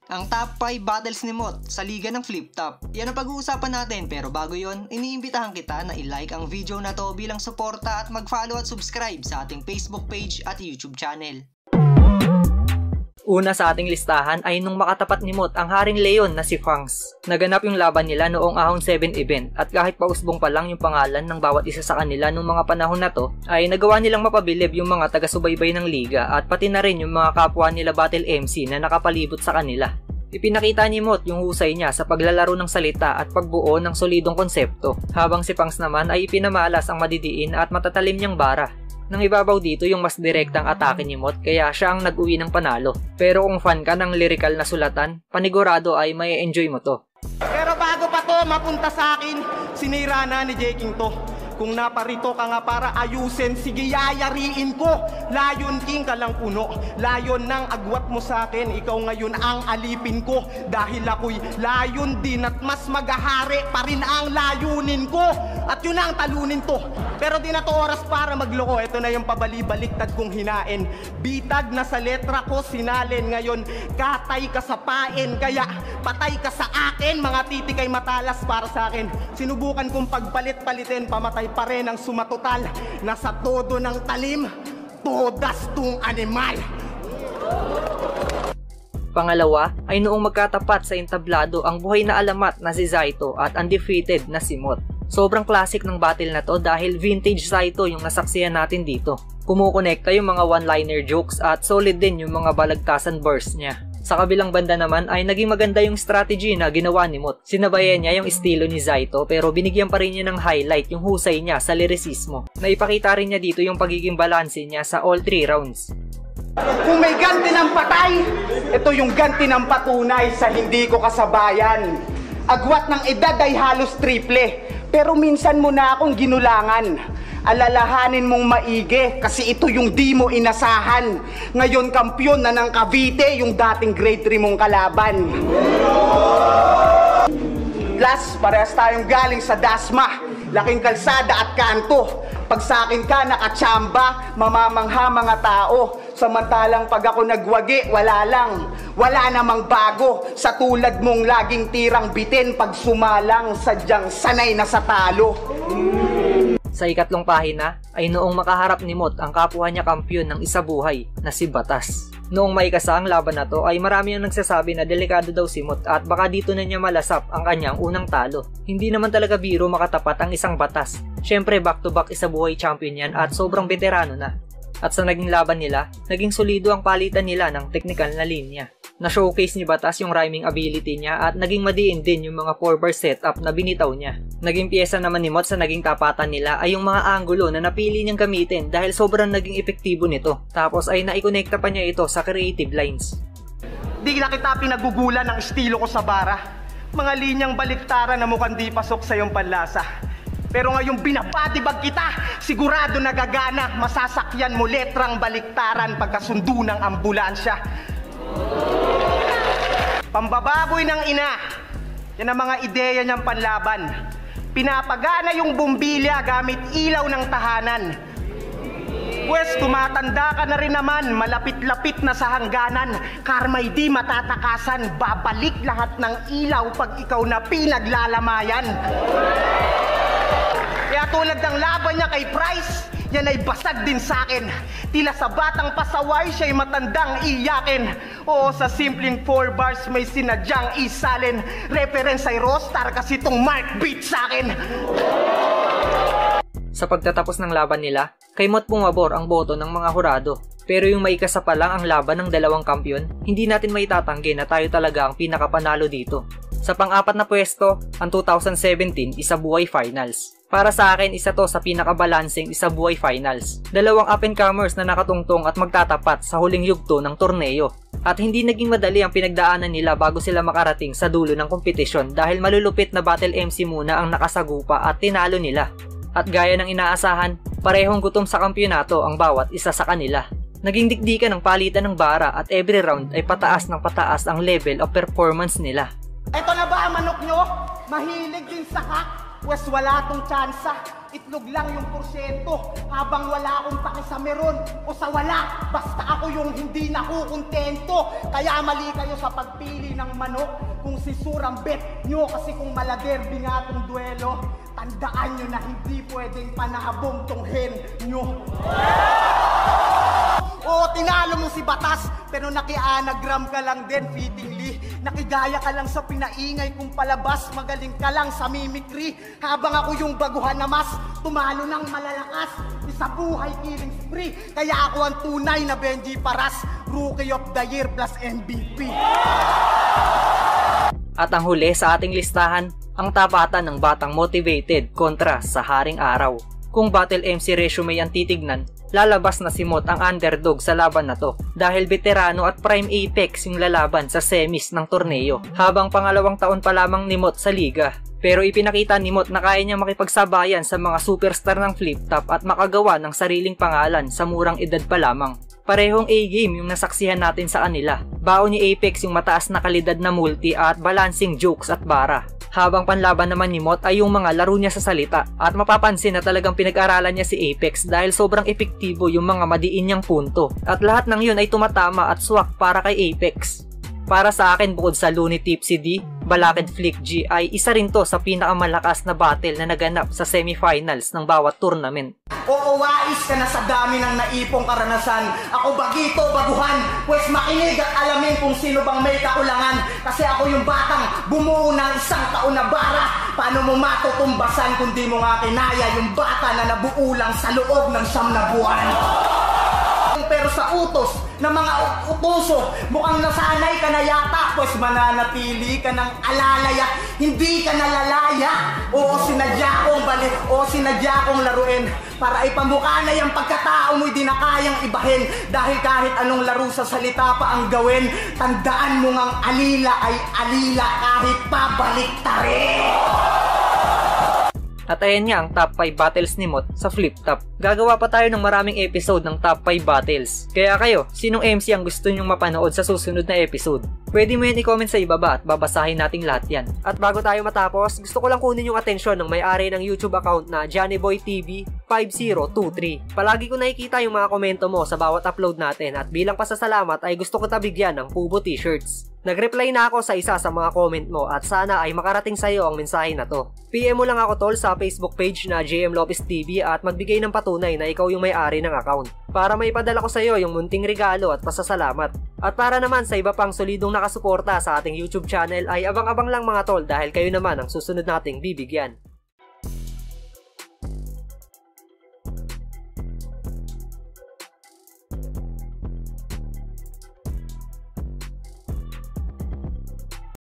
ang top 5 battles ni Mot sa liga ng Flip Top. Yan ang pag-uusapan natin, pero bago yon, iniimbitahan kita na i-like ang video na to bilang suporta at mag-follow at subscribe sa ating Facebook page at YouTube channel. Una sa ating listahan ay nung makatapat ni Mot ang Haring Leon na si Fangs. Naganap yung laban nila noong Ahon 7 event at kahit pausbong pa lang yung pangalan ng bawat isa sa kanila nung mga panahon na to, ay nagawa nilang mapabilib yung mga taga-subaybay ng liga at pati na rin yung mga kapwa nila battle MC na nakapalibot sa kanila. Ipinakita ni Mot yung husay niya sa paglalaro ng salita at pagbuo ng solidong konsepto, habang si Fangs naman ay ipinamalas ang madidiin at matatalim niyang bara. Nang ibabaw dito yung mas direktang atake ni Mot, kaya siya ang nag-uwi ng panalo. Pero kung fan ka ng lyrical na sulatan, panigurado ay may enjoy mo to. Pero bago pa to mapunta sa akin, sinira na ni J. King to. Kung naparito ka nga para ayusin, sige yayariin ko. Layon King ka lang puno, layon ng agwat mo sa akin. Ikaw ngayon ang alipin ko, dahil ako'y layon din at mas magahari pa rin ang layunin ko. At yun ang talunin to. Pero di na to oras para magloko. Ito na yung pabali-baliktad kong hinain. Bitag na sa letra ko sinalin. Ngayon katay ka sa pain, kaya patay ka sa akin. Mga titik ay matalas para sa akin. Sinubukan kong pagpalit-palitin, pamatay pa rin ang sumatotal. Nasa todo ng talim, todas tung animal. Pangalawa ay noong magkatapat sa entablado ang buhay na alamat na si Zaito at undefeated na si Mot. Sobrang classic ng battle na to dahil vintage Zaito yung nasaksihan natin dito. Kumukonekta yung mga one-liner jokes at solid din yung mga balagtasan burst niya. Sa kabilang banda naman ay naging maganda yung strategy na ginawa ni Mot. Sinabayan niya yung estilo ni Zaito pero binigyan pa rin niya ng highlight yung husay niya sa lyricismo. Naipakita rin niya dito yung pagiging balanse niya sa all 3 rounds. Kung may ganti ng patay, ito yung ganti ng patunay sa hindi ko kasabayan. Agwat ng edad ay halos triple, pero minsan mo na akong ginulangan. Alalahanin mong maigi kasi ito yung di mo inasahan. Ngayon kampyon na ng Cavite yung dating grade 3 mong kalaban. Plus, parehas tayong galing sa Dasma, laking kalsada at kanto. Pag sa akin ka nakatsamba, mamamangha mga tao. Samantalang pag ako nagwagi, wala lang. Wala namang bago. Sa tulad mong laging tirang bitin, pag sumalang, sadyang sanay na sa talo. Sa ikatlong pahina ay noong makaharap ni Mot ang kapwa niya kampyon ng isabuhay na si Batas. Noong may kasaang laban na to ay marami ang nagsasabi na delikado daw si Mot at baka dito na niya malasap ang kanyang unang talo. Hindi naman talaga biro makatapat ang isang Batas. Syempre back-to-back isabuhay champion yan at sobrang veterano na. At sa naging laban nila, naging solido ang palitan nila ng technical na linya. Na-showcase ni Batas yung rhyming ability niya at naging madiin din yung mga 4-bar setup na binitaw niya. Naging pyesa naman ni Mot sa naging tapatan nila ay yung mga anggulo na napili niyang gamitin dahil sobrang naging epektibo nito. Tapos ay naikonekta pa niya ito sa creative lines. Di na kita pinagugulan ng estilo ko sa bara. Mga linyang baliktaran na mukhang di pasok sa iyong panlasa. Pero ngayong binabadibag kita, sigurado nagagana. Masasakyan mo letrang baliktaran pagkasundo ng ambulansya. Pambababoy ng ina, yan ang mga ideya niyang panlaban. Pinapagana yung bumbilya gamit ilaw ng tahanan. Pwes tumatanda ka na rin naman, malapit-lapit na sa hangganan. Karma'y di matatakasan, babalik lahat ng ilaw pag ikaw na pinaglalamayan. Kaya tulad ng laban niya kay Price, yan ay basag din sa akin. Tila sa batang pasaway siya'y matandang iyakin. Oo, sa simpleng 4 bars may sinadyang isalin. Reference ay Rostar kasi itong Mark beat sa akin. Sa pagtatapos ng laban nila, kay Mot bumabor ang boto ng mga hurado. Pero yung maikasa pa lang ang laban ng dalawang kampyon, hindi natin maitatanggi na tayo talaga ang pinakapanalo dito. Sa pang-apat na pwesto, ang 2017 Isabuhay Finals. Para sa akin, isa to sa pinakabalanseng Isabuhay Finals. Dalawang up-and-comers na nakatungtong at magtatapat sa huling yugto ng torneo. At hindi naging madali ang pinagdaanan nila bago sila makarating sa dulo ng kompetisyon dahil malulupit na battle MC muna ang nakasagupa at tinalo nila. At gaya ng inaasahan, parehong gutom sa kampyonato ang bawat isa sa kanila. Naging dikdikan ng palitan ng bara at every round ay pataas ng pataas ang level of performance nila. Ito na ba ang manok nyo? Mahilig din sa kak? Pwes wala tong tsansa. itlog lang yung porsyento. Habang wala akong paki sa meron o sa wala, basta ako yung hindi nakukontento. Kaya mali kayo sa pagpili ng manok kung si Surang bet nyo, kasi kung maladerbi nga tong duelo, tandaan nyo na hindi pwedeng panahabong tong hen nyo. O tinalo mo si Batas, pero naki-anagram ka lang din, fittingly. Nakigaya ka lang sa pinaingay kung palabas, magaling ka lang sa mimicry. Habang ako yung baguhan na mas, tumalo ng malalakas, isa buhay killing spree. Kaya ako ang tunay na Benji Paras, Rookie of the Year plus MVP. At ang huli sa ating listahan, ang tapatan ng batang motivated kontra sa Haring Araw. Kung battle MC resume ang titignan, lalabas na si Mot ang underdog sa laban na to dahil veterano at prime apex yung lalaban sa semis ng torneo habang pangalawang taon pa lamang ni Mot sa liga. Pero ipinakita ni Mot na kaya niya makipagsabayan sa mga superstar ng flip top at makagawa ng sariling pangalan sa murang edad pa lamang. Parehong A-game yung nasaksihan natin sa kanila. Baon ni Apex yung mataas na kalidad na multi at balancing jokes at bara. Habang panlaban naman ni Mot ay yung mga laro niya sa salita at mapapansin na talagang pinag-aralan niya si Apex dahil sobrang epektibo yung mga madiin niyang punto at lahat ng yun ay tumatama at swak para kay Apex. Para sa akin, bukod sa Looney Tipsy D, Balakid Flick G ay isa rin to sa pinakamalakas na battle na naganap sa semifinals ng bawat tournament. Oo, wais ka na sa dami ng naipong karanasan. Ako bagito, baguhan, pues makinig at alamin kung sino bang may kakulangan. Kasi ako yung batang bumuo ng isang taon na bara. Paano mo matutumbasan kung di mo nga kinaya yung bata na nabuo lang sa loob ng 9 na buwan? Pero sa utos ng mga utuso, mukhang nasanay ka na yata, pues mananatili ka ng alalaya, hindi ka nalalaya. Oo, sinadya kong balik, o sinadya kong laruin para ipamukha na yung pagkatao mo'y di na kayang ibahin. Dahil kahit anong laro sa salita pa ang gawin, tandaan mo ngang alila ay alila kahit pabalik tarin. At ayan nga ang top 5 battles ni Mot sa flip top. Gagawa pa tayo ng maraming episode ng top 5 battles. Kaya kayo, sinong MC ang gusto nyong mapanood sa susunod na episode? Pwede mo yan i-comment sa ibaba at babasahin nating lahat yan. At bago tayo matapos, gusto ko lang kunin yung atensyon ng may-ari ng YouTube account na JohnnyBoyTV 5023. Palagi ko nakikita yung mga komento mo sa bawat upload natin at bilang pasasalamat ay gusto ko tabigyan ng Pubo t-shirts. Nag-reply na ako sa isa sa mga comment mo at sana ay makarating sa iyo ang mensahe na to. PM mo lang ako tol sa Facebook page na JM Lopez TV at magbigay ng patunay na ikaw yung may-ari ng account para maipadala ko sa iyo yung munting regalo at pasasalamat. At para naman sa iba pang solidong nakasuporta sa ating YouTube channel ay abang-abang lang mga tol dahil kayo naman ang susunod nating bibigyan.